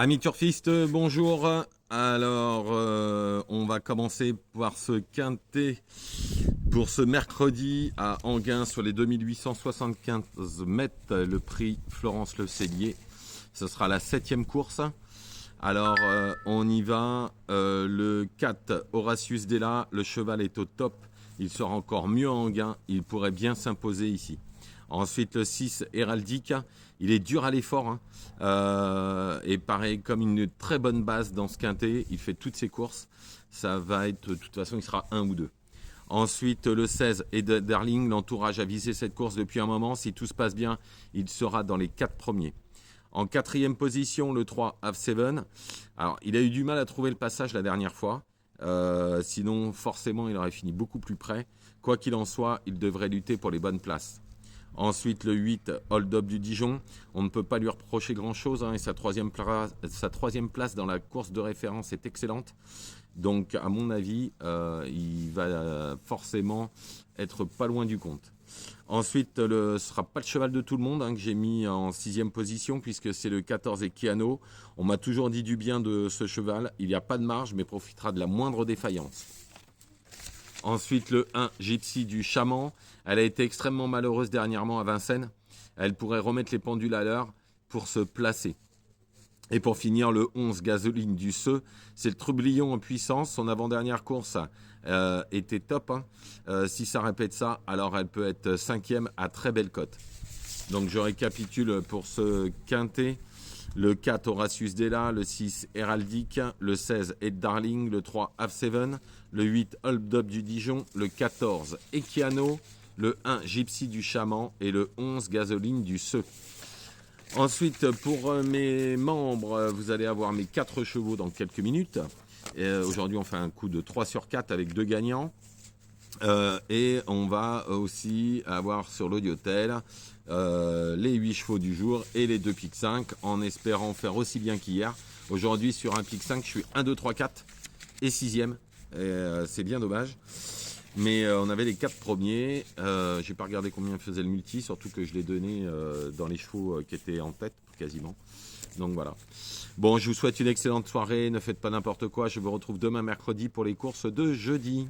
Amis turfistes, bonjour. Alors, on va commencer par ce quintet pour ce mercredi à Enghien sur les 2875 mètres, le prix Florence Le Cellier. Ce sera la 7e course. Alors, on y va. Le 4, Horatius Della, le cheval est au top. Il sera encore mieux à Enghien. Il pourrait bien s'imposer ici. Ensuite, le 6, Héraldique. Il est dur à l'effort. Hein. Et pareil, comme une très bonne base dans ce quintet, il fait toutes ses courses. Ça va être, de toute façon, il sera 1 ou 2. Ensuite, le 16, Darling. L'entourage a visé cette course depuis un moment. Si tout se passe bien, il sera dans les 4 premiers. En 4e position, le 3, Have Seven. Alors, il a eu du mal à trouver le passage la dernière fois. Sinon, forcément, il aurait fini beaucoup plus près. Quoi qu'il en soit, il devrait lutter pour les bonnes places. Ensuite, le 8, Hold Up du Dijon. On ne peut pas lui reprocher grand-chose. Hein, et sa troisième place dans la course de référence est excellente. Donc, à mon avis, il va forcément être pas loin du compte. Ensuite, ce ne sera pas le cheval de tout le monde hein, que j'ai mis en 6e position, puisque c'est le 14 Equiano. On m'a toujours dit du bien de ce cheval. Il n'y a pas de marge, mais profitera de la moindre défaillance. Ensuite, le 1, Gypsy du Chaman. Elle a été extrêmement malheureuse dernièrement à Vincennes. Elle pourrait remettre les pendules à l'heure pour se placer. Et pour finir, le 11, Gasoline du Seu. C'est le trublion en puissance. Son avant-dernière course était top. Hein. Si ça répète ça, alors elle peut être 5e à très belle cote. Donc je récapitule pour ce quintet. Le 4, Horatius Della, le 6, Héraldique, le 16, Ed Darling, le 3, Have Seven, le 8, Hold Up du Dijon, le 14, Equiano, le 1, Gypsy du Chaman et le 11, Gasoline du Seu. Ensuite, pour mes membres, vous allez avoir mes 4 chevaux dans quelques minutes. Aujourd'hui, on fait un coup de 3 sur 4 avec 2 gagnants. Et on va aussi avoir sur l'audiotel les 8 chevaux du jour et les 2 pics 5 en espérant faire aussi bien qu'hier. Aujourd'hui, sur un pic 5, je suis 1, 2, 3, 4 et 6e. C'est bien dommage. Mais on avait les 4 premiers. J'ai pas regardé combien faisait le multi, surtout que je l'ai donné dans les chevaux qui étaient en tête quasiment. Donc voilà. Bon, je vous souhaite une excellente soirée. Ne faites pas n'importe quoi. Je vous retrouve demain mercredi pour les courses de jeudi.